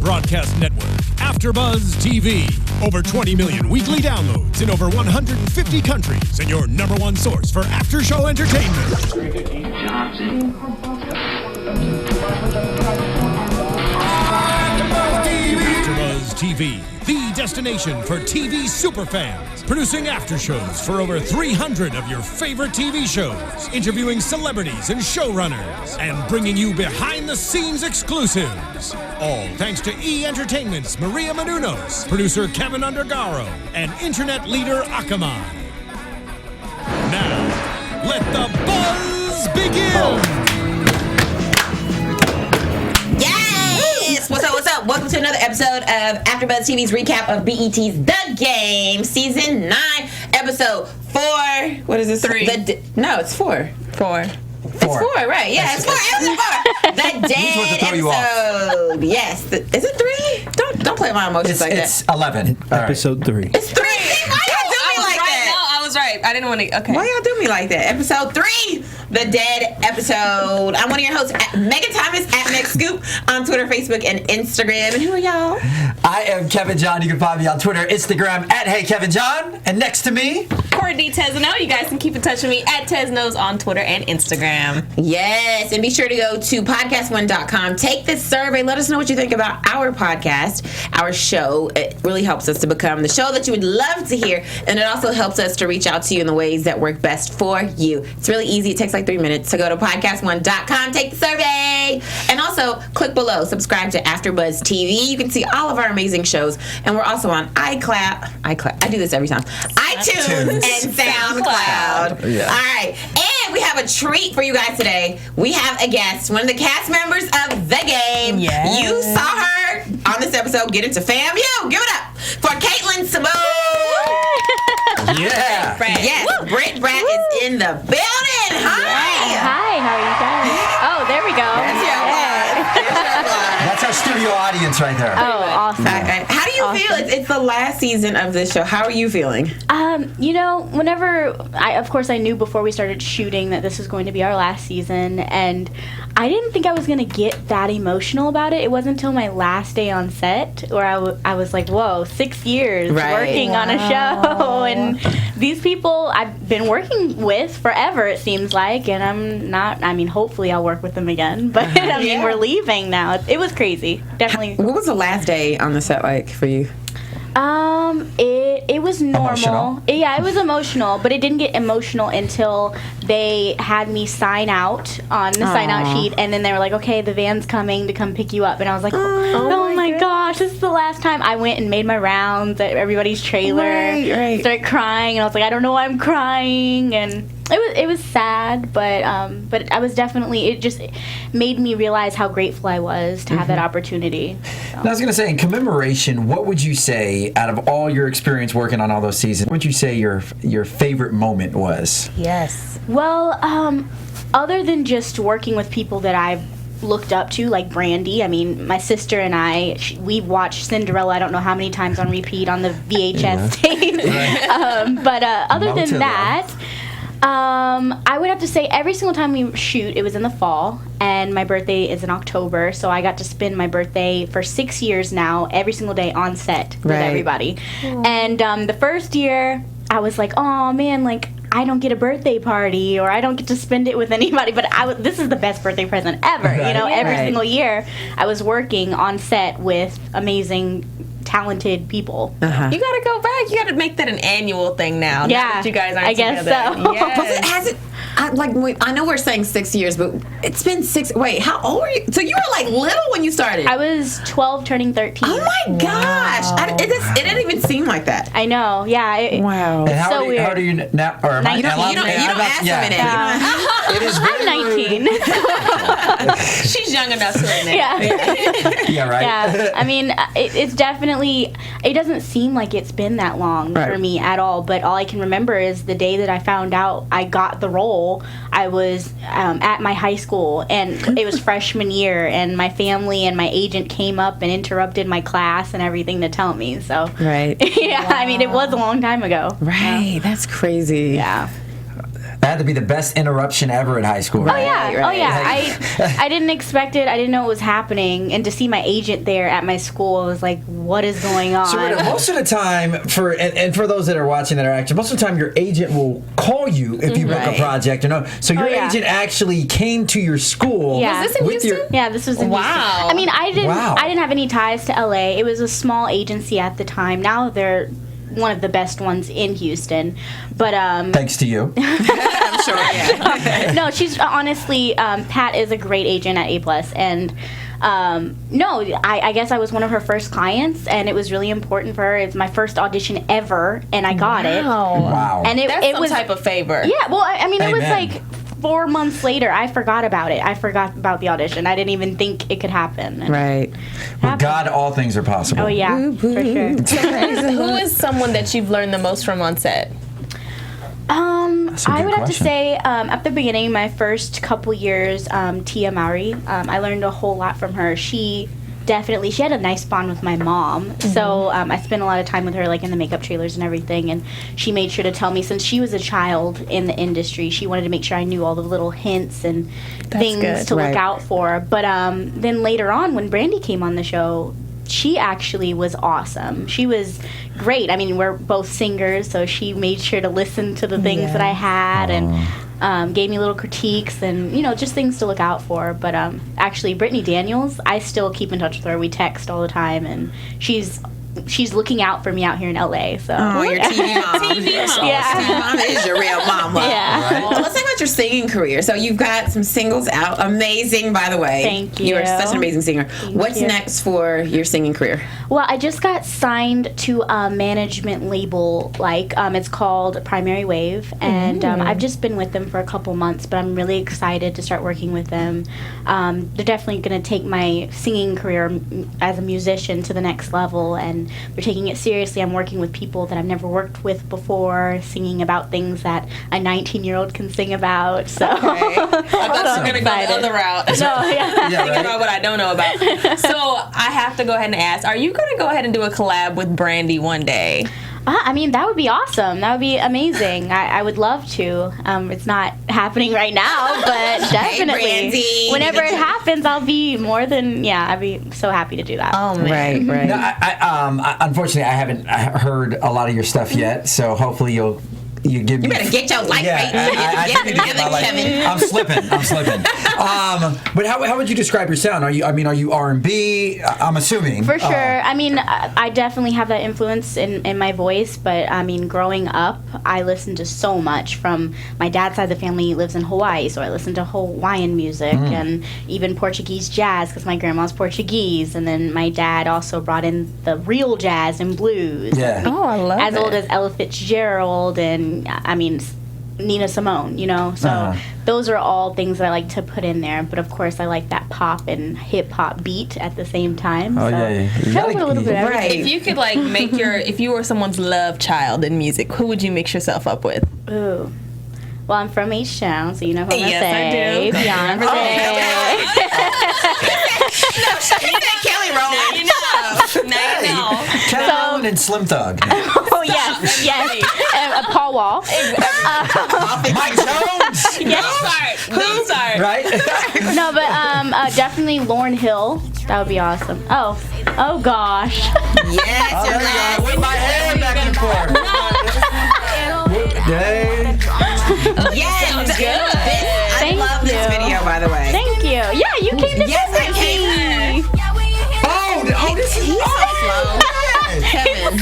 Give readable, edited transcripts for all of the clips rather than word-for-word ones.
broadcast network, AFTERBUZZ TV. Over 20 million weekly downloads in over 150 countries, and your number one source for after-show entertainment. AFTERBUZZ TV, the destination for TV superfans. Producing aftershows for over 300 of your favorite TV shows. Interviewing celebrities and showrunners. And bringing you behind-the-scenes exclusives. All thanks to E! Entertainment's Maria Menounos, producer Kevin Undergaro, and internet leader Akamai. Now, let the buzz begin! Yes! What's up, what's up? Welcome to another episode of AfterBuzz TV's recap of BET's The Game, Season 9, Episode 4. What is this? 3. No, it's 4. 4. It's 4, right? Yeah, it's 4. Episode 4. The Dead episode. Yes. Is it 3? Don't play with my emotions like that. It's 11. Episode 3. It's 3. Why y'all do me like that? No, I was right. I didn't want to. Okay. Why y'all do me like that? Episode 3, The Dead episode. I'm one of your hosts, Megan Thomas at Meg Scoop on Twitter, Facebook, and Instagram. And who are y'all? I am Kevin John. You can find me on Twitter, Instagram at Hey Kevin John. And next to me, Courtney Tezeno. You guys can keep in touch with me at Teznos on Twitter and Instagram. Yes, and be sure to go to podcast1.com. Take this survey. Let us know what you think about our podcast, our show. It really helps us to become the show that you would love to hear, and it also helps us to reach out to you in the ways that work best for you. It's really easy. It takes like 3 minutes. So go to podcast1.com, take the survey, and also click below, subscribe to AfterBuzz TV. You can see all of our amazing shows, and we're also on iCloud. I do this every time. iTunes and SoundCloud. Yeah. All right, and we have a treat for you guys today. We have a guest, one of the cast members of The Game. Yes. You saw her on this episode get into FAMU. Give it up for Katlynn Simone. yeah. Yes, Britt Brat is in the building. Hi. Hi, how are you guys? Oh, there we go. There's your line. There's your line. That's our studio audience right there. Oh, awesome. How do you feel? It's the last season of this show. How are you feeling? Whenever of course I knew before we started shooting that this was going to be our last season, and I didn't think I was going to get that emotional about it. It wasn't until my last day on set where I was like, whoa, 6 years working on a show, and these people I've been working with forever, it seems like, and hopefully I'll work with them again, but we're leaving now. It was crazy. Definitely. What was the last day on the set like for you? It was normal. Emotional? Yeah, it was emotional, but it didn't get emotional until they had me sign out on the sign out sheet, and then they were like, okay, the van's coming to come pick you up, and I was like, oh my gosh, this is the last time. I went and made my rounds at everybody's trailer, Right. started crying, and I was like, I don't know why I'm crying, and it was sad, but I was definitely, it just made me realize how grateful I was to have that opportunity. So. Now, I was going to say, in commemoration, what would you say, out of all your experience working on all those seasons, what would you say your favorite moment was? Yes. Well, other than just working with people that I've looked up to, like Brandy. I mean, my sister and I, we've watched Cinderella I don't know how many times on repeat on the VHS tape. But other than that, I would have to say every single time we shoot, it was in the fall, and my birthday is in October, so I got to spend my birthday for 6 years now, every single day on set with everybody. And the first year, I was like, oh man, like, I don't get a birthday party, or I don't get to spend it with anybody, but this is the best birthday present ever. You know, every single year, I was working on set with amazing, talented people. You gotta go back. You gotta make that an annual thing now. Yeah, now that you guys aren't I guess together. so. Yes. I know we're saying 6 years, but it's been 6. Wait, how old were you? So you were like little when you started? I was 12 turning 13. Oh my gosh. It didn't even seem like that. I know, yeah. Wow. And how so old are weird. you now? Or am I, You don't ask them it. It is very I'm 19. She's young enough to admit. Yeah, right. Yeah, I mean, it's definitely, it doesn't seem like it's been that long for me at all, but all I can remember is the day that I found out I got the role. I was at my high school, and it was freshman year, and my family and my agent came up and interrupted my class and everything to tell me, so. Right. Yeah, wow. I mean, it was a long time ago. Right, that's crazy. Yeah. That had to be the best interruption ever in high school, right? Oh yeah, Right. oh yeah. I didn't expect it. I didn't know it was happening, and to see my agent there at my school, I was like, "What is going on?" So most of the time, and for those that are watching that are actors, most of the time your agent will call you if you book a project or no. So your agent actually came to your school. Yeah. Was this in with Houston? Yeah, this was in Wow. Houston. I mean, I didn't Wow. have any ties to LA. It was a small agency at the time. Now they're one of the best ones in Houston. But Thanks to you. I'm sure. Yeah. no, she's honestly Pat is a great agent at A+, and no, I guess I was one of her first clients, and it was really important for her. It's my first audition ever, and I got it. Wow. And That's it some was type of favor. yeah. Well, I mean, it was Amen. like 4 months later. I forgot about it. I forgot about the audition. I didn't even think it could happen. And Right. With God, all things are possible. Oh yeah, for sure. Who is someone that you've learned the most from on set? a I good would have to question. say at the beginning, my first couple years, Tia Mowry, I learned a whole lot from her. She had a nice bond with my mom, so I spent a lot of time with her, like in the makeup trailers and everything, and she made sure to tell me, since she was a child in the industry, she wanted to make sure I knew all the little hints and things good. to Right. look out for. But then later on, when Brandy came on the show, she actually was awesome. She was great. I mean, we're both singers, so she made sure to listen to the things that I had and gave me little critiques and, just things to look out for. But actually, Brittany Daniels, I still keep in touch with her. We text all the time, and she's looking out for me out here in LA. So Oh, your TV mom. TV mom. Yeah. TV mom is your real mama. Yeah. So let's talk about your singing career. So you've got some singles out. Amazing, by the way. Thank You are you. such an amazing singer. What's you. next for your singing career? Well, I just got signed to a management label, it's called Primary Wave, and I've just been with them for a couple months, but I'm really excited to start working with them. They're definitely going to take my singing career as a musician to the next level, and they're taking it seriously. I'm working with people that I've never worked with before, singing about things that a 19-year-old can sing about. So I thought you were going to go the other route. no, yeah. Yeah, Think right? about what I don't know about. So I have to go ahead and ask, are you going to go ahead and do a collab with Brandy one day? I mean, that would be awesome. That would be amazing. I would love to. It's not happening right now, but definitely. Brandy. Whenever it happens, I'll be I'd be so happy to do that. Oh, man. Right. No, unfortunately, I haven't heard a lot how stuff yet, so hopefully you give me. You better get your life right. I Get need it to get together, my life. Kevin. I'm slipping. But how would you describe your sound? Are you R&B? I'm assuming. For sure. I mean, I definitely have that influence in my voice, but I mean, growing up, I listened to so much from my dad's side of the family lives in Hawaii, so I listened to Hawaiian music and even Portuguese jazz because my grandma's Portuguese, and then my dad also brought in the real jazz and blues. Yeah. Oh, I love As it. old as Ella Fitzgerald and, I mean, Nina Simone, So those are all things that I like to put in there. But of course, I like that pop and hip hop beat at the same time. Oh, so yeah. You try to gotta- put a little bit of everything. Right. If you could if you were someone's love child in music, who would you mix yourself up with? Ooh. Well, I'm from H-Town, so you know who I'm going to Yes, I say. do. Beyonce. You said Kelly Rowland. Now you know. Kelly Rowland and Slim Thug. Oh, yes. And Paul Wall. Mike Jones. Don't start. Right? No, but definitely Lauryn Hill. That would be awesome. Oh gosh. Yes, Oh, your there you last go. With my hand back and forth. Yay. Yes. good. I Thank love this you. video, by the way. Thank you. Yeah, you came to Yes, I visit came. me. Oh, this is He's so slow. Kevin.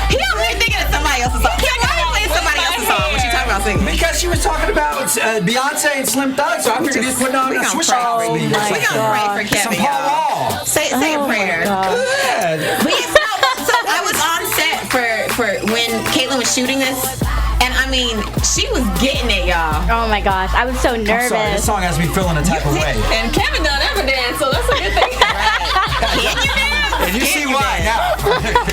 He over here thinking of somebody else's song. Kevin, why are you playing somebody else's song when she talking about singing? Because she was talking about Beyonce and Slim Thug, so I figured he's putting on We a gonna Swish pray. House We lead or gonna something. pray for Some Kevin, Paul y'all. Wall. Say a prayer. Good. So I was on set for when Katlynn was shooting this, and I mean, she was getting it, y'all. Oh my gosh, I was so I'm sorry, this nervous. song has me feeling a type of way. And Kevin done ever dance, so that's a good thing. Can you dance? And you see why now.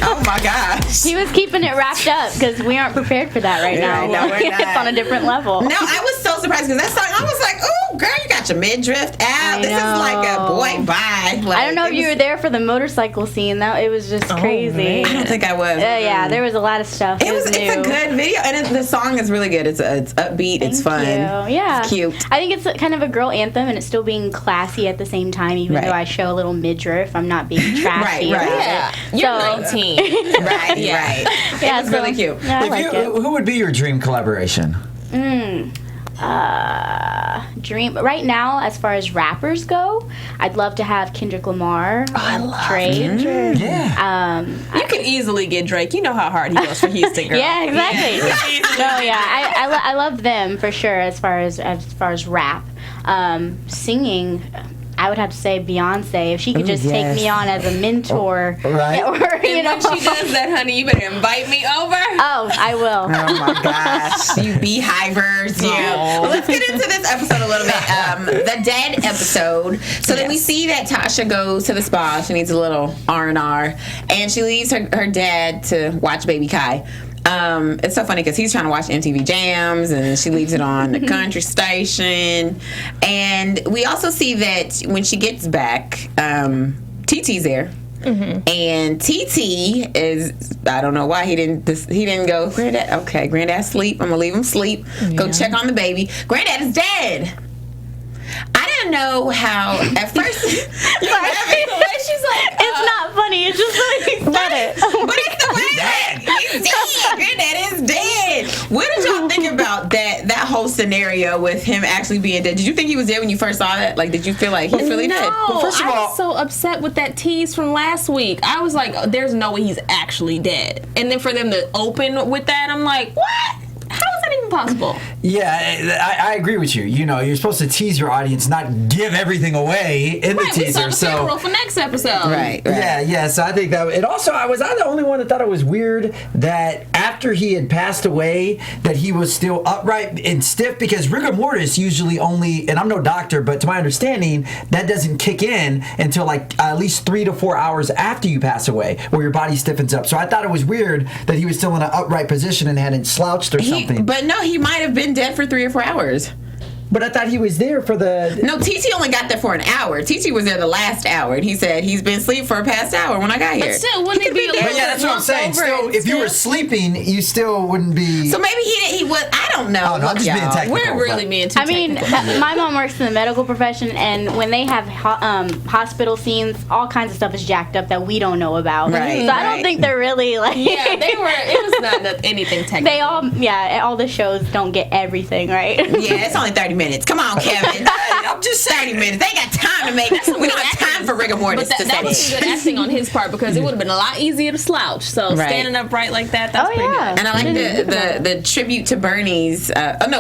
Oh my gosh. He was keeping it wrapped up because we aren't prepared for that right now. no, we're not. It's on a different level. No, I was so surprised because that song, I was like, oh, girl, you got watch a midriff out. This is like a boy bye. Like, I don't know if you were there for the motorcycle scene. It was just crazy. Man. I don't think I was. Yeah, there was a lot of stuff. It's a good video, and the song is really good. It's upbeat. It's fun. Yeah, it's cute. I think it's kind of a girl anthem, and it's still being classy at the same time. Even though I show a little midriff, I'm not being trashy. Right. Yeah, you're 19. right. Yeah, it's really cute. Yeah, I like it. Who would be your dream collaboration? Dream right now, as far as rappers go, I'd love to have Kendrick Lamar. I love Drake. Kendrick. Yeah. You can easily get Drake. You know how hard he goes for Houston, girl. Yeah, exactly. No, yeah, I love them for sure. As far as rap, singing, I would have to say Beyonce. If she could just take me on as a mentor, right? Or, And when she does that, honey, you better invite me over. Oh, I will. Oh my gosh, you beehivers, you. Well, let's get into this episode a little bit. The Dead episode. So then we see that Tasha goes to the spa. She needs a little R&R, and she leaves her dad to watch baby Kai. It's so funny because he's trying to watch MTV Jams, and she leaves it on the country station. And we also see that when she gets back, TT's there. And TT is, I don't know why he didn't go, Granddad, okay, Granddad sleep, I'm gonna leave him sleep, go check on the baby. Granddad is dead. I didn't know how at first. She's like, it's not funny. It's just like he said it. But it's the way he's dead. Granddad is dead. What did y'all think about that whole scenario with him actually being dead? Did you think he was dead when you first saw that? Like, did you feel like he's really dead? Well, first of all, I was so upset with that tease from last week. I was like, there's no way he's actually dead. And then for them to open with that, I'm like, what? How is that even possible? Yeah, I agree with you. You know, you're supposed to tease your audience, not give everything away in the teaser. We saw the for next episode. Right. Yeah. So I think that it also. Was I the only one that thought it was weird that after he had passed away, that he was still upright and stiff? Because rigor mortis usually only, and I'm no doctor, but to my understanding, that doesn't kick in until like at least 3 to 4 hours after you pass away, where your body stiffens up. So I thought it was weird that he was still in an upright position and hadn't slouched or something. But no, he might have been dead for 3 or 4 hours. But I thought he was there for the... No, TT only got there for an hour. TT was there the last hour, and he said he's been asleep for a past hour when I got here. But still, wouldn't he be a little But yeah, that's what I'm saying. Still, if you were sleeping, you still wouldn't be... So maybe he was... I don't know. Oh, no, I'm just being technical. We're really being too technical. My mom works in the medical profession, and when they have hospital scenes, all kinds of stuff is jacked up that we don't know about. Right, so I don't think they're really like... Yeah, they were... It was not anything technical. They all the shows don't get everything right. Yeah, it's only 30 minutes. Come on, Kevin. I'm just 30 minutes. They got time to make. We don't have time for rigor mortis. But that was good acting on his part because it would have been a lot easier to slouch. So standing upright like that's pretty good. And I like the tribute to Bernie's.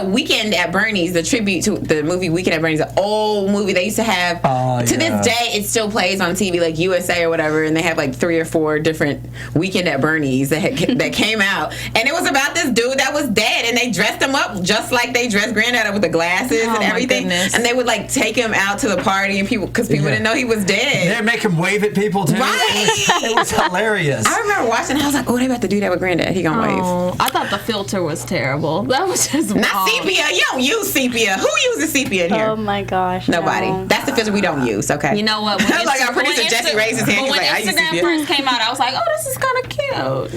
Weekend at Bernie's. The tribute to the movie Weekend at Bernie's, an old movie they used to have. To this day, it still plays on TV, like USA or whatever, and they have like 3 or 4 different Weekend at Bernie's that came out, and it was about this dude that was dead, and they dressed him up just like they dressed Granddad up with the glasses and everything. And they would like take him out to the party, and people didn't know he was dead. They'd make him wave at people too. Right. It was hilarious. I remember watching. I was like, "Oh, they about to do that with Granddad. He gonna wave." I thought the filter was terrible. That was just not sepia. You don't use sepia. Who uses sepia in here? Oh my gosh, nobody. No. That's the filter we don't use. Okay. You know what? Like our producer Jesse raised his hand. He's When like, "I use Instagram sepia." first came out, I was like, "Oh, this is kind of cute."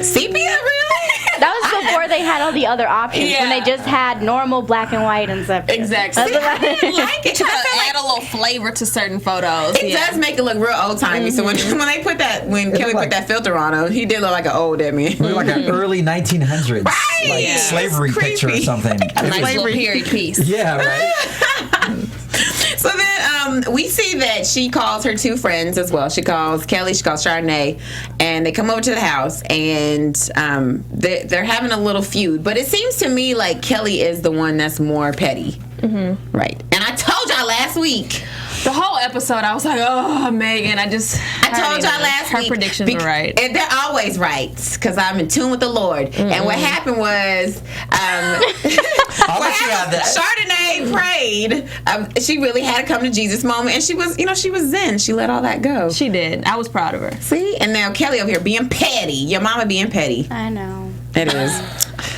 Sepia, really? That was before they had all the other options. Yeah. When they just had normal black and white and stuff. Exactly. See, I didn't like it. To I feel add a little flavor to certain photos. It does make it look real old timey. So when they put that, when Kelly put that filter on him, he did look like an old dead man. Like an early 1900s, like slavery picture or something. A nice little period piece. Yeah, right. So then we see that she calls her 2 friends as well. She calls Kelly, she calls Chardonnay, and they come over to the house, and they're having a little feud. But it seems to me like Kelly is the one that's more petty. Mm-hmm. Right. And I told y'all last week. The whole episode, I was like, "Oh, Megan!" I told y'all last week. Her predictions were right. And they're always right because I'm in tune with the Lord. Mm-hmm. And what happened was, Chardonnay prayed. She really had a come to Jesus moment, and she was zen. She let all that go. She did. I was proud of her. See, and now Kelly over here being petty. Your mama being petty. I know. It is.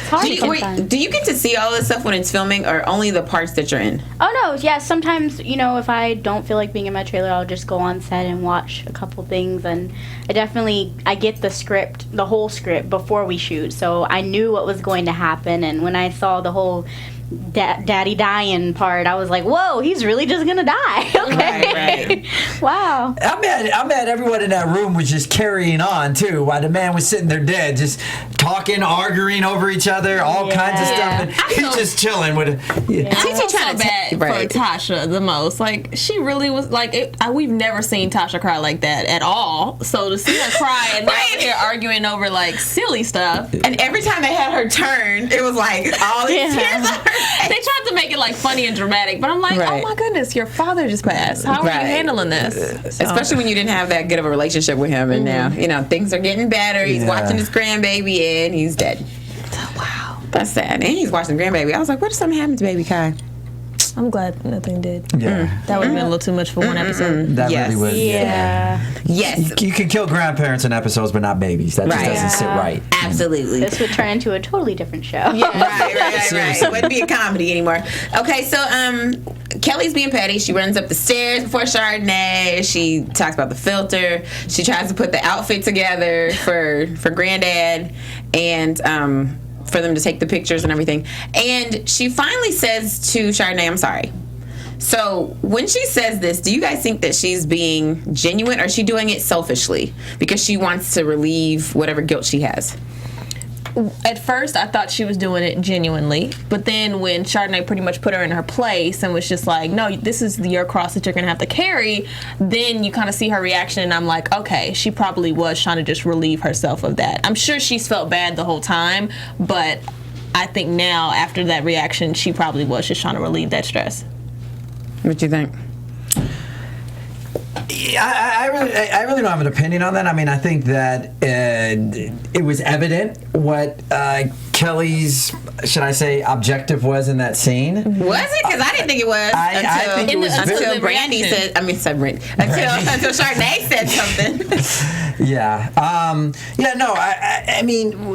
hard to confront. Do you get to see all this stuff when it's filming, or only the parts that you're in? Oh no, yeah. Sometimes, if I don't feel like being in my trailer, I'll just go on set and watch a couple things. And I get the script, the whole script, before we shoot, so I knew what was going to happen. And when I saw the whole daddy dying part, I was like, whoa, he's really just gonna die. Okay. Right. Wow. I'm mad everyone in that room was just carrying on too, while the man was sitting there dead, just talking, arguing over each other, all kinds of stuff, and he's just chilling with it. I feel so bad for Tasha the most. Like, she really was like, we've never seen Tasha cry like that at all. So to see her cry and they're here arguing over like silly stuff, and every time they had her turn, it was like all these tears. They tried to make it like funny and dramatic, but I'm like, oh my goodness, your father just passed. How are you handling this? Especially when you didn't have that good of a relationship with him, and now things are getting better. He's watching his grandbaby, and he's dead. Wow, that's sad. And he's watching the grandbaby. I was like, what if something happened to baby Kai? I'm glad nothing did. Yeah. That would have been a little too much for one episode. That really would. Yeah. Yes. You can kill grandparents in episodes, but not babies. That just doesn't sit right. Absolutely. This would turn into a totally different show. Yeah. Right. It wouldn't be a comedy anymore. Okay, so Kelly's being petty. She runs up the stairs before Chardonnay. She talks about the filter. She tries to put the outfit together for Granddad, and for them to take the pictures and everything. And she finally says to Chardonnay, I'm sorry. So when she says this, do you guys think that she's being genuine, or is she doing it selfishly because she wants to relieve whatever guilt she has? At first, I thought she was doing it genuinely, but then when Chardonnay pretty much put her in her place and was just like, no, this is your cross that you're going to have to carry, then you kind of see her reaction, and I'm like, okay, she probably was trying to just relieve herself of that. I'm sure she's felt bad the whole time, but I think now, after that reaction, she probably was just trying to relieve that stress. What do you think? I really don't have an opinion on that. I mean, I think that it was evident what Kelly's, should I say, objective was in that scene. Was it? Because I didn't think it was until Brandy said. I mean, until Chardonnay said something. Yeah. No. I mean,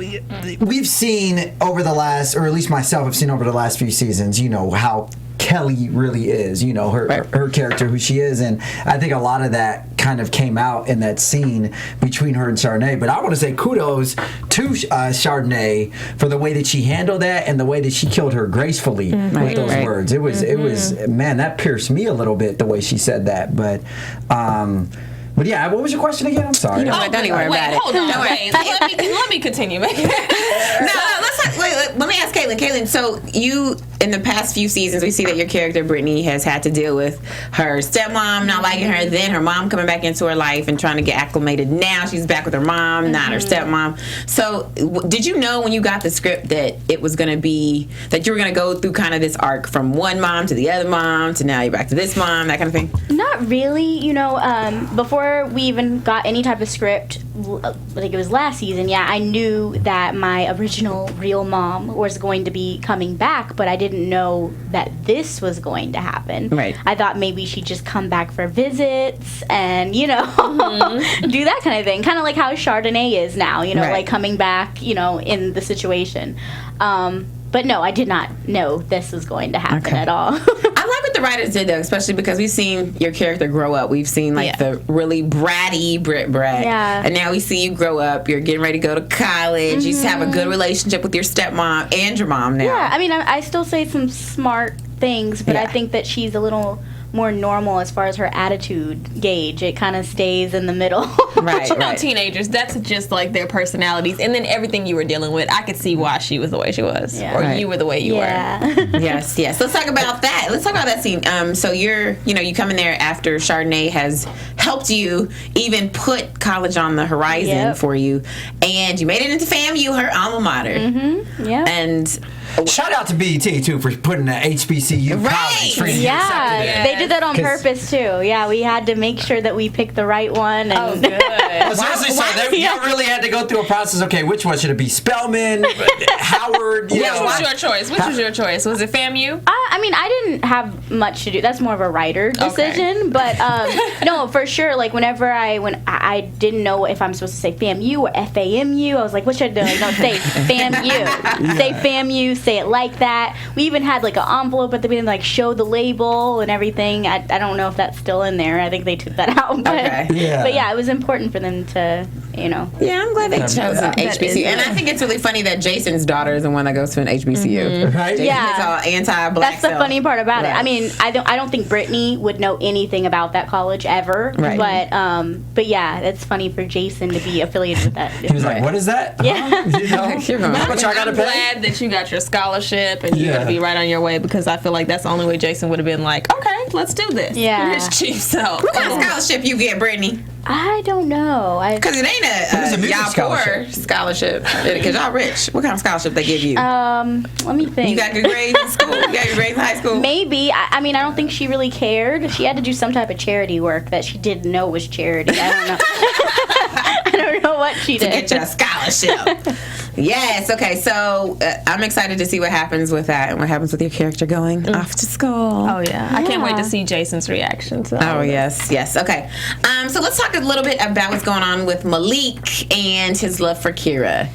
we've seen over the last, or at least myself, have seen over the last few seasons, how Kelly really is, her character, who she is, and I think a lot of that kind of came out in that scene between her and Chardonnay. But I want to say kudos to Chardonnay for the way that she handled that and the way that she killed her gracefully with those words. It was man, that pierced me a little bit, the way she said that. But yeah, what was your question again? I'm sorry. Don't even worry about it. Hold on, wait. Let me continue. Let me ask Katlynn. Katlynn, so you, in the past few seasons, we see that your character, Brittany, has had to deal with her stepmom not liking her, then her mom coming back into her life and trying to get acclimated. Now she's back with her mom, not her stepmom. So did you know when you got the script that it was going to be, that you were going to go through kind of this arc from one mom to the other mom to now you're back to this mom, that kind of thing? Not really. Before we even got any type of script, I think it was last season, I knew that my original real mom was going to be coming back, but I didn't know that this was going to happen. Right. I thought maybe she'd just come back for visits and, do that kind of thing. Kind of like how Chardonnay is now, like coming back, in the situation. But no, I did not know this was going to happen at all. I like what the writers did, though, especially because we've seen your character grow up. We've seen, the really bratty Brat. Yeah. And now we see you grow up. You're getting ready to go to college. You have a good relationship with your stepmom and your mom now. Yeah, I mean, I still say some smart things, but I think that she's a little more normal as far as her attitude gauge. It kind of stays in the middle. Right. Teenagers, that's just like their personalities, and then everything you were dealing with, I could see why she was the way she was, or you were the way you were. Yes. Let's talk about that. Let's talk about that scene. So you come in there after Chardonnay has helped you even put college on the horizon for you, and you made it into FAMU, her alma mater. Yeah. And Shout out to BET too for putting the HBCU college for you to be accepted in. They did that on purpose too. Yeah, we had to make sure that we picked the right one. And Good. Y'all really had to go through a process. Okay, which one should it be? Spelman, Howard. Which was your choice? Which was your choice? Was it FAMU? I mean, I didn't have much to do. That's more of a writer decision. But no, for sure. Like whenever I didn't know if I'm supposed to say FAMU or FAMU. I was like, what should I do? Like, no, say FAMU. Say FAMU. Say it like that. We even had like an envelope at the beginning, like show the label and everything. I don't know if that's still in there. I think they took that out. But yeah, it was important for them to, Yeah, I'm glad they chose an HBCU. And I think it's really funny that Jason's daughter is the one that goes to an HBCU. Right? Jason is all anti-black. That's the funny part about it. I mean, I don't think Brittany would know anything about that college ever. Right. But yeah, it's funny for Jason to be affiliated with that. He was like, "What is that?" Yeah. How much I gotta I'm pay? glad that you got your scholarship and you're going to be right on your way, because I feel like that's the only way Jason would have been like, okay, let's do this. Yeah. For his chief self. What kind of scholarship you get, Brittany? I don't know. Because it ain't It was a music y'all poor scholarship. Because y'all rich. What kind of scholarship they give you? Let me think. You got good grades in school? You got good grades in high school? Maybe. I mean, I don't think she really cared. She had to do some type of charity work that she didn't know was charity. I don't know. I don't know what she did. Get your scholarship. Yes. Okay. So I'm excited to see what happens with that and what happens with your character going off to school. Oh, yeah. I can't wait to see Jason's reaction to Oh, yes. Okay. So let's talk a little bit about what's going on with Malik and his love for Kara.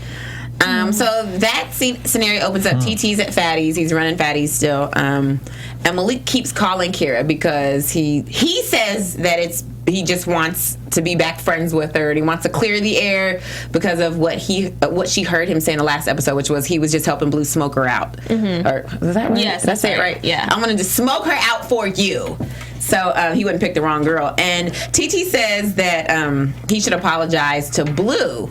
So that scenario opens up. TT's at Fatty's. He's running Fatty's still. And Malik keeps calling Kara because he says that he just wants to be back friends with her, and he wants to clear the air because of what she heard him say in the last episode, which was he was just helping Blue smoke her out. Or was that right? Yes, that's it, right? Yeah. I wanted to smoke her out for you. So he wouldn't pick the wrong girl. And TT says that he should apologize to Blue.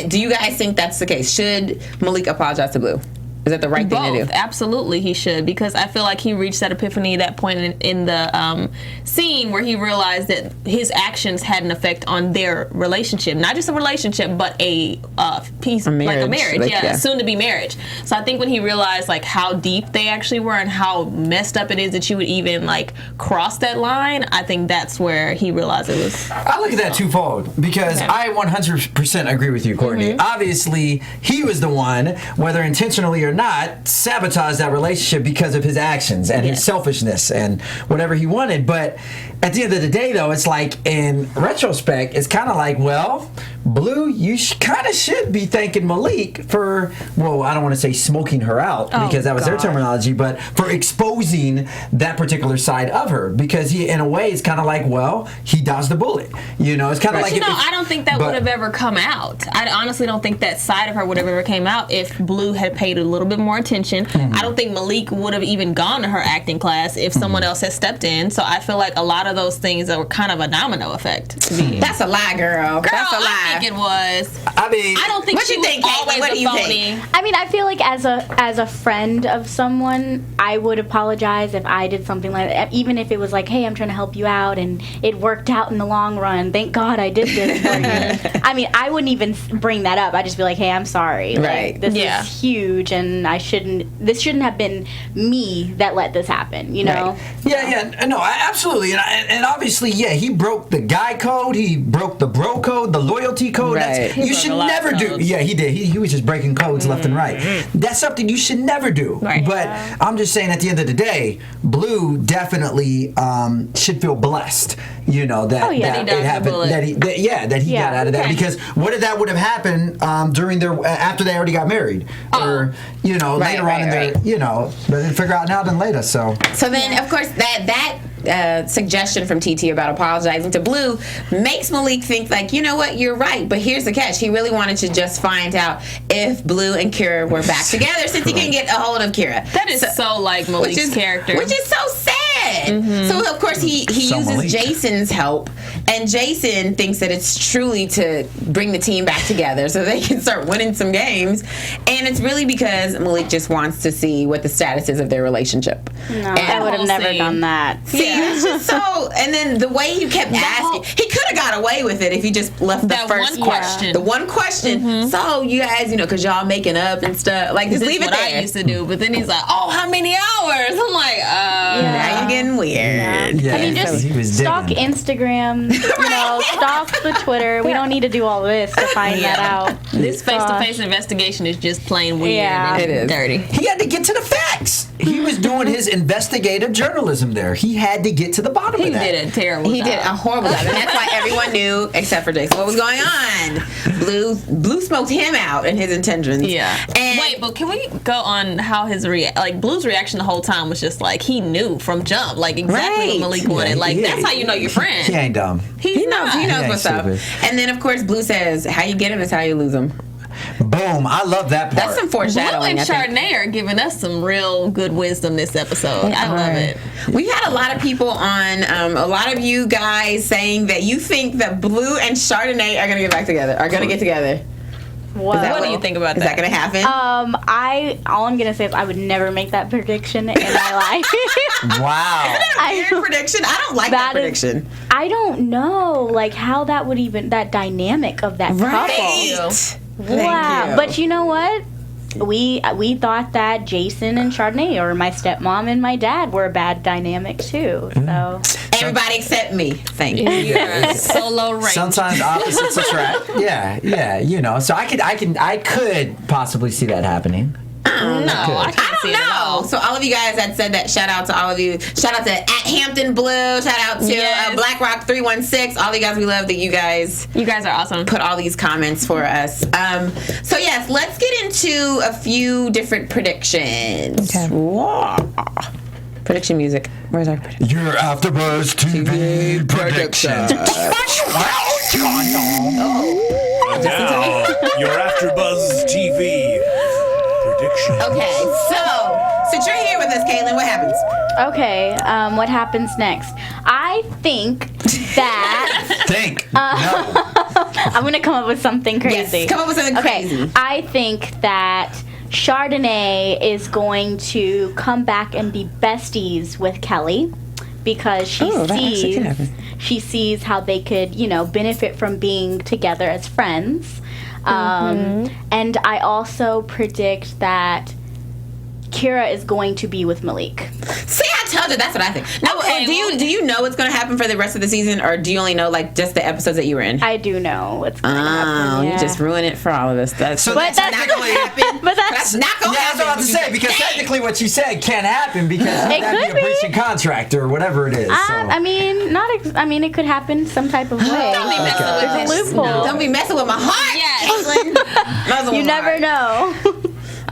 Do you guys think that's the case? Should Malik apologize to Blue? Is that the right thing to do? Absolutely, he should, because I feel like he reached that epiphany, that point in the scene where he realized that his actions had an effect on their relationship. Not just a relationship, but a piece, like a marriage. Soon to be marriage. So I think when he realized like how deep they actually were and how messed up it is that you would even like cross that line, I think that's where he realized it was. I look at that twofold, because I 100% agree with you, Courtney. Obviously, he was the one, whether intentionally or not, sabotaged that relationship because of his actions and his selfishness and whatever he wanted. But at the end of the day, though, it's like, in retrospect, it's kind of like, well, Blue, you kind of should be thanking Malik for, well, I don't want to say smoking her out, because that was their terminology, but for exposing that particular side of her, because he, in a way, it's kind of like, well, he dodged the bullet. It's kind of like... I don't think that would have ever come out. I honestly don't think that side of her would have ever came out if Blue had paid a little bit more attention. I don't think Malik would have even gone to her acting class if someone else had stepped in. So I feel like a lot of those things are kind of a domino effect to me. That's a lie, girl. That's a lie. I think it was. I mean, I don't think what she you was think, always what do a you phony. think? I mean, I feel like as a friend of someone, I would apologize if I did something like that, even if it was like, hey, I'm trying to help you out and it worked out in the long run. Thank God I did this for you. I mean, I wouldn't even bring that up. I'd just be like, hey, I'm sorry. Right. Like, this is huge, and this shouldn't have been me that let this happen, you know? Right. Yeah, no, absolutely. And obviously, he broke the guy code, he broke the bro code, the loyalty code. Right. You should never do. Yeah, he did. He was just breaking codes left and right. That's something you should never do. Right. But I'm just saying, at the end of the day, Blue definitely should feel blessed, that it happened, that he got out of that. Because what if that would have happened during after they already got married, or later on in their, but then figure out now than later. So then, of course, that suggestion from TT about apologizing to Blue makes Malik think like, you know what, you're right, but here's the catch. He really wanted to just find out if Blue and Kara were back together since he couldn't get a hold of Kara. That is so like Malik's character. Which is so sad. So of course he uses Malik. Jason's help, and Jason thinks that it's truly to bring the team back together so they can start winning some games, and it's really because Malik just wants to see what the status is of their relationship. No, I would have never done that. See, it's just so. And then the way he kept asking, he could have got away with it if he just left the first one question. The one question. So you guys, because y'all making up and stuff, like just leave it there. I used to do, but then he's like, "Oh, how many hours?" I'm like, Now you're getting weird. Yeah, I mean, just he was stalk digging. Instagram, stalk the Twitter. We don't need to do all this to find that out. This face-to-face investigation is just plain weird. Yeah. And It is. dirty. He had to get to the facts. He was doing his investigative journalism there. He had to get to the bottom He of that. did a terrible He job. did a horrible job, and that's why everyone knew, except for Jason, what was going on. Blue smoked him out and his intentions. Yeah. And Wait, but can we go on how his Blue's reaction the whole time was just like he knew from jump, like exactly Right. what Malik wanted. Like Yeah. that's how you know your friend. He ain't dumb. he knows ain't what's up. stupid. And then of course Blue says, "How you get him is how you lose him." Boom. I love that part. That's some Blue foreshadowing. and I think. Chardonnay are giving us some real good wisdom this episode. I love it. We've had a lot of people on, a lot of you guys saying that you think that Blue and Chardonnay are going to get back together, are going to get together. Whoa. Is that What do you think about Is that that? going to happen? All I'm gonna say is I would never make that prediction in my life. Wow. Weird prediction. I don't like that prediction. I don't know, like how that would even that dynamic of that couple. Wow. you. But you know what? We thought that Jason and Chardonnay, or my stepmom and my dad, were a bad dynamic too. So Everybody except me. Thank you. You're solo range. Sometimes opposites attract. Yeah. So I could possibly see that happening. No, I can't I see don't it at all. know. So all of you guys that said that, shout out to all of you. Shout out to @Hampton Blue. Shout out to Yes. BlackRock 316. All you guys, we love that you guys You guys are awesome. put all these comments for us. So yes, let's get into a few different predictions. Okay. Prediction music. Where's our prediction? Your AFTERBUZZ TV predictions. Now, your AfterBuzz TV prediction. Okay, so since you're here with us, Katlynn, what happens? okay, what happens next? I think that I'm gonna come up with something crazy. Yes, come up with something crazy. I think that Chardonnay is going to come back and be besties with Kelly because she sees how they could, benefit from being together as friends. And I also predict that Kira is going to be with Malik. See, I told you. That's what I think. Now, Okay, do you know what's going to happen for the rest of the season, or do you only know just the episodes that you were in? I do know what's going to happen. You just ruined it for all of us. That's So But that's that's not going to happen. But that's not going to Yeah, that's happen. what I was about to say, because technically what you said can't happen because It that'd could be a be. breach of contract or whatever it is. So. I mean, it could happen some type of way. Don't be messing with There's a this. loophole. Don't be messing with my heart. Yes. You never know.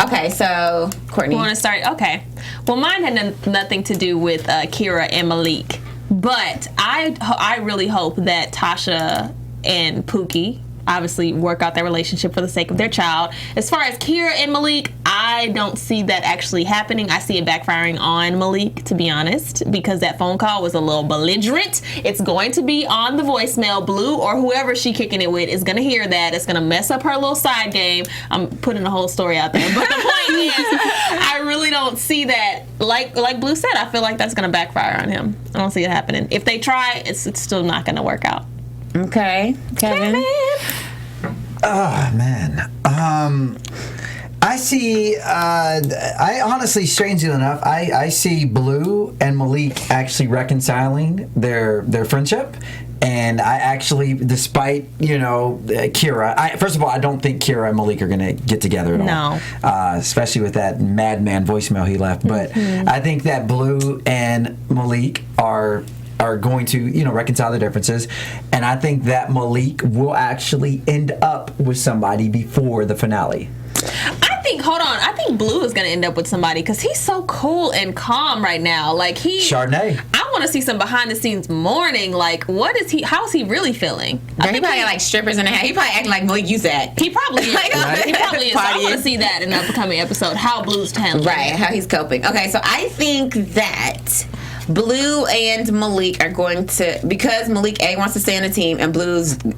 Okay, so Courtney. You want to start? Okay. Well, mine had nothing to do with Kira and Malik, but I really hope that Tasha and Pookie obviously work out their relationship for the sake of their child. As far as Kira and Malik, I don't see that actually happening. I see it backfiring on Malik, to be honest, because that phone call was a little belligerent. It's going to be on the voicemail. Blue or whoever she kicking it with is going to hear that. It's going to mess up her little side game. I'm putting the whole story out there. But the point is, I really don't see that. Like Blue said, I feel like that's going to backfire on him. I don't see it happening. If they try, it's still not going to work out. Okay, Kevin. Oh, man. I see, I honestly, strangely enough, I see Blue and Malik actually reconciling their friendship. And I actually, despite, Kira, first of all, I don't think Kira and Malik are going to get together at all. No. Especially with that madman voicemail he left. But I think that Blue and Malik are going to, reconcile the differences. And I think that Malik will actually end up with somebody before the finale. I think Blue is going to end up with somebody because he's so cool and calm right now. Chardonnay. I want to see some behind the scenes mourning. Like, how's he really feeling? I think he probably like strippers in the house. He probably acting like Malik you said. He probably is. Right. He probably is. So I Party want to is. see that in an upcoming episode, how Blue's handling Right, it. how he's coping. Okay, so I think that Blue and Malik are going to, because Malik A wants to stay on the team, and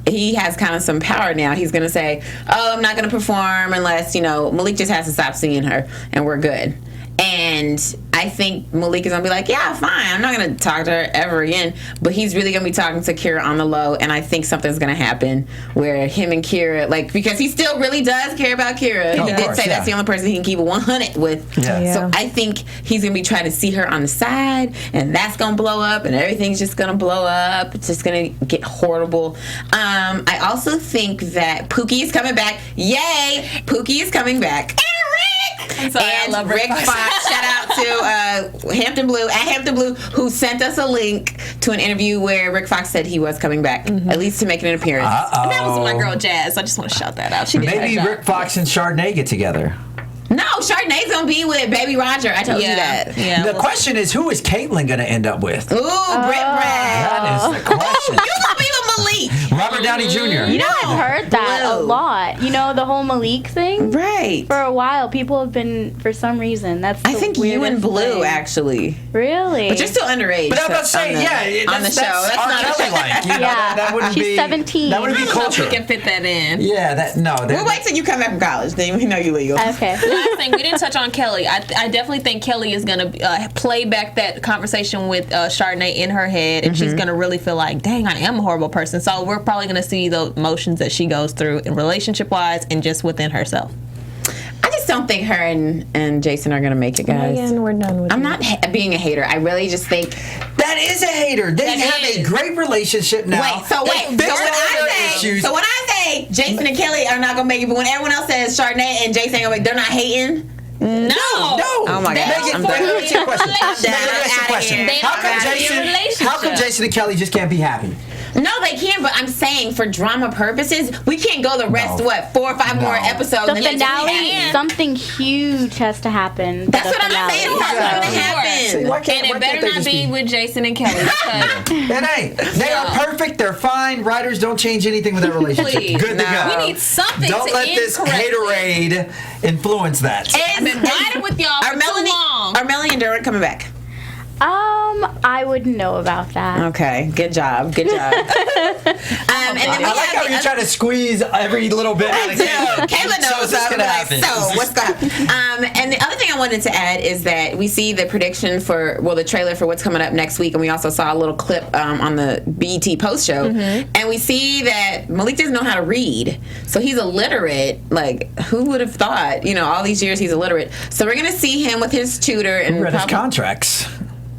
he has kind of some power now. He's going to say, "Oh, I'm not going to perform unless Malik just has to stop seeing her, and we're good." And I think Malik is going to be like, yeah, fine. I'm not going to talk to her ever again. But he's really going to be talking to Kara on the low. And I think something's going to happen where him and Kara, because he still really does care about Kara. He did say that's the only person he can keep it 100 with. Yeah. So I think he's going to be trying to see her on the side. And that's going to blow up. And everything's just going to blow up. It's just going to get horrible. I also think that Pookie is coming back. Yay! Pookie is coming back. And I love Rick Fox. Shout out to Hampton Blue, at Hampton Blue, who sent us a link to an interview where Rick Fox said he was coming back, at least to make an appearance. And that was my girl Jazz. I just want to shout that out. Maybe Rick Fox and Chardonnay get together. No, Chardonnay's gonna be with Baby Roger. I told you that. Yeah. The question is, who is Katlynn gonna end up with? Ooh, Britt Bragg. That is the question. You gonna be with Malik? Robert Downey Jr. I've heard that a lot. The whole Malik thing. Right. For a while, people have been, for some reason, that's. I think you and Blue thing. Actually. Really? But you're still underage. But I'm about to say, on the show. That's not Kelly like. That wouldn't She's be 17. That wouldn't be culture. We can fit that in. Yeah, We'll wait till you come back from college. Then we know you legal. Okay. Last thing, we didn't touch on Kelly. I definitely think Kelly is going to play back that conversation with Chardonnay in her head, and she's going to really feel like, dang, I am a horrible person. So we're probably going to see the emotions that she goes through in relationship-wise and just within herself. I just don't think her and Jason are going to make it, guys. And we're done with I'm not being a hater. I really just think... That is a hater. They have a great relationship now. So when I say Jason and Kelly are not going to make it, but when everyone else says Chardonnay and Jason ain't going to make it, they're not hating... No. Oh my God. Megan, let me ask you a question. How come Jason and Kelly just can't be happy? No, they can, but I'm saying for drama purposes, we can't go the rest, 4 or 5 more episodes. The finale, something huge has to happen. That's what I'm saying. Something's going to happen. And it better not be with Jason and Kelly. It ain't. They are perfect. They're fine. Writers don't change anything with their relationship. Please. Good to go. We need something Don't to let this haterade influence that. I've been riding with y'all for too long. Are Melanie and Derek coming back? I wouldn't know about that. Okay, good job. And then I like how you're trying to squeeze every little bit out of Kayla. Kayla knows what's going to happen. So what's going to happen? And the other thing I wanted to add is that we see the prediction the trailer for what's coming up next week, and we also saw a little clip on the BET post show, and we see that Malik doesn't know how to read, so he's illiterate. Like, who would have thought? All these years he's illiterate. So we're gonna see him with his tutor and read his contracts.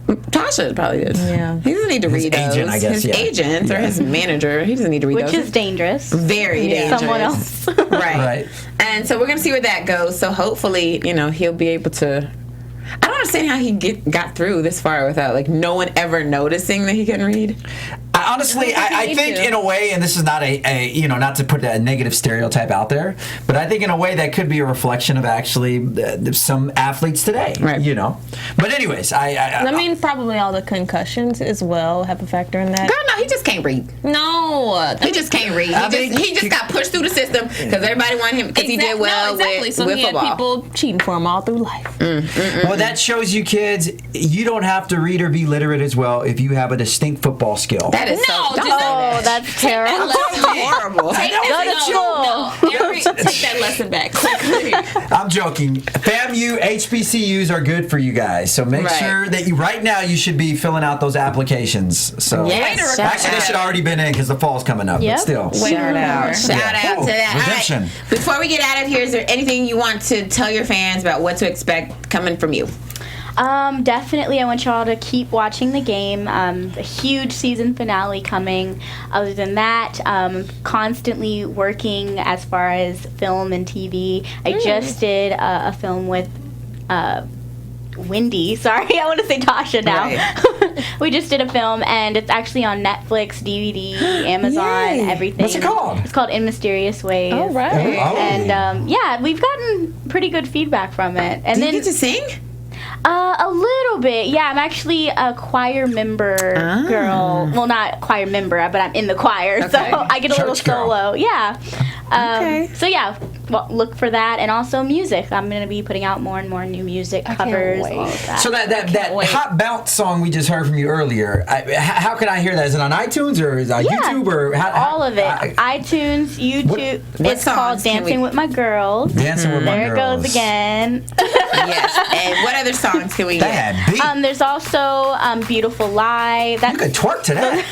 Tasha probably did. Yeah. He doesn't need to read those. Agent, I guess, his agent or his manager. He doesn't need to read those. Which is dangerous. Very dangerous. Someone else. Right. And so we're going to see where that goes. So hopefully, he'll be able to... I don't understand how he got through this far without no one ever noticing that he can read. Honestly, I think in a way, and this is not not to put a negative stereotype out there, but I think in a way that could be a reflection of actually some athletes today. Right. But anyways, I mean, probably all the concussions as well have a factor in that. Girl, no, he just can't read. No, he just can't read. He just got pushed through the system because everybody wanted him because he did well with so he had football. People cheating for him all through life. Well, that shows you kids, you don't have to read or be literate as well if you have a distinct football skill. That is that's terrible. That's horrible. Take that lesson back quickly. I'm joking. FAMU, HBCUs are good for you guys, so make sure that right now you should be filling out those applications. So actually, they should already been in because the fall's coming up. But still, shout out to that. Redemption. All right. Before we get out of here, is there anything you want to tell your fans about what to expect coming from you? Definitely, I want y'all to keep watching the game. A huge season finale coming. Other than that, constantly working as far as film and TV. I just did a film with Wendy. Sorry, I want to say Tasha now. Right. We just did a film, and it's actually on Netflix, DVD, Amazon, everything. What's it called? It's called In Mysterious Ways. All right. And we've gotten pretty good feedback from it. And Do you get to sing? A little bit, yeah. I'm actually a choir member girl. Well, not choir member, but I'm in the choir, so I get a little solo. Yeah. So yeah, look for that, and also music. I'm going to be putting out more and more new music, covers, all of that. So that Hot Bounce song we just heard from you earlier, how can I hear that? Is it on iTunes or is it on YouTube? Or all of it. iTunes, YouTube. It's called Dancing with My Girls. Dancing with My Girls. There it goes again. Yes. And what other songs can we get? There's also Beautiful Lie. You could twerk to that.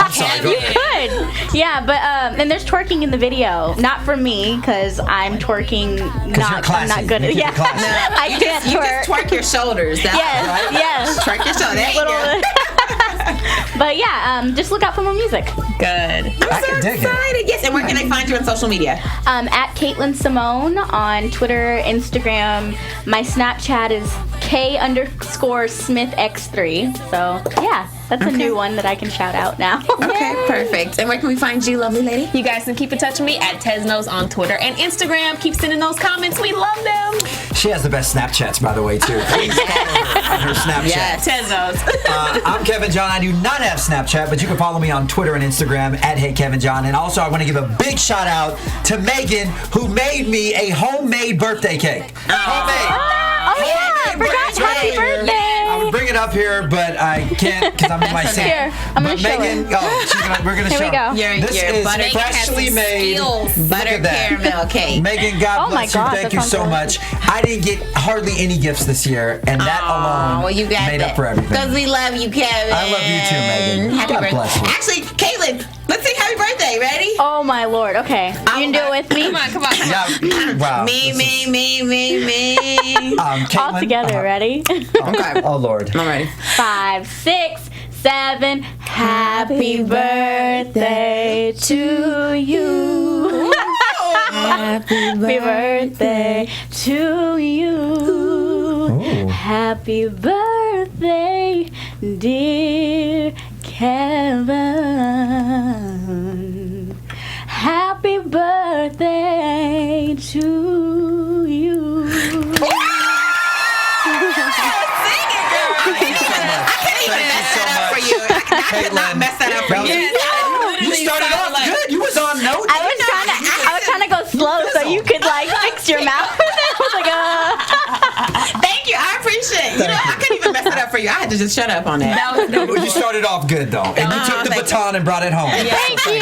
I'm sorry, You could. Yeah, but and there's twerking in the video. Not for me, because I'm twerking I'm not good at it. Yeah. I can't You twerk. just twerk your shoulders. Yes. Twerk your shoulders. There you go. But yeah, just look out for more music. Good. I'm so excited. Yes, and where can I find you on social media? At Katlynn Simone on Twitter, Instagram. My Snapchat is K_SmithX3. So yeah, that's a new one that I can shout out now. Okay, perfect. And where can we find you, lovely lady? You guys can keep in touch with me at Teznos on Twitter and Instagram. Keep sending those comments. We love them. She has the best Snapchats, by the way, too. Please follow her on her Snapchat. Yes, Teznos. I'm Kevin John. I do not have Snapchat, but you can follow me on Twitter and Instagram at HeyKevinJohn. And also, I want to give a big shout out to Megan, who made me a homemade birthday cake. Homemade. Oh yeah, I forgot. Happy birthday. I would bring it up here, but I can't because I'm in my seat. Here, I'm going to show Megan, it. we're going to show. Here we go. This is freshly made butter caramel cake. Megan, God bless you. Thank you so much. I didn't get hardly any gifts this year, and that alone you got made up for everything. Because we love you, Kevin. I love you too, Megan. Happy birthday. Bless you. Actually, Katlynn, let's sing happy birthday. Ready? Oh my Lord. Okay. You can do it with me. Come on. Yeah. Wow. Me. All together. Ready? Okay. Oh Lord. I'm ready. 5, 6, 7. Happy birthday to you. Happy birthday to you. Ooh. Happy birthday, dear Kevin. Happy birthday to you. I could not mess that up for you. You started off good. You was on note. I was trying to go slow so you could fix your mouth. I was like, Thank you. I appreciate it. I couldn't even mess it up for you. I had to just shut up on that. You started off good though, and you took the baton and brought it home. Thank you.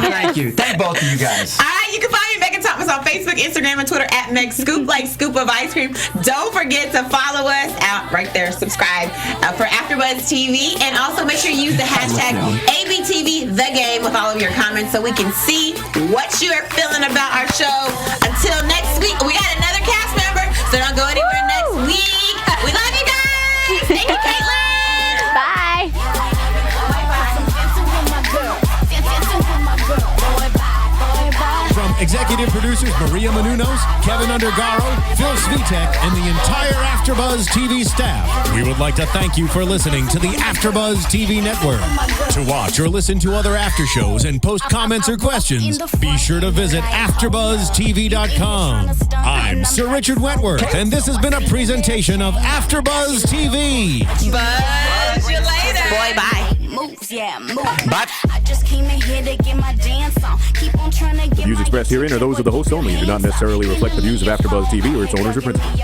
Thank you. Thank both of you guys. All right, you can find me, Megan Thomas, on Facebook, Instagram, and Twitter at Meg Scoop, like scoop of ice cream. Don't forget to follow us out right there. Subscribe for AfterBuzz TV, and also make sure you use the hashtag ABTVTheGame with all of your comments so we can see what you are feeling about our show. Until next week, we got another cast member, so don't go anywhere next week. We love you guys. Thank you, Katlynn. Bye. From executive producers Maria Menounos, Kevin Undergaro, Phil Svitek, and the entire AfterBuzz TV staff, we would like to thank you for listening to the AfterBuzz TV network. To watch or listen to other after shows and post comments or questions, be sure to visit AfterBuzzTV.com. I'm Sir Richard Wentworth, and this has been a presentation of AfterBuzz TV. Buzz you later. Boy, bye. Moves, yeah, move. Bye. I just came in here to get my dance on. Keep on trying to get The views expressed herein are those of the hosts only and do not necessarily reflect the views of AfterBuzz TV or its owners or principals.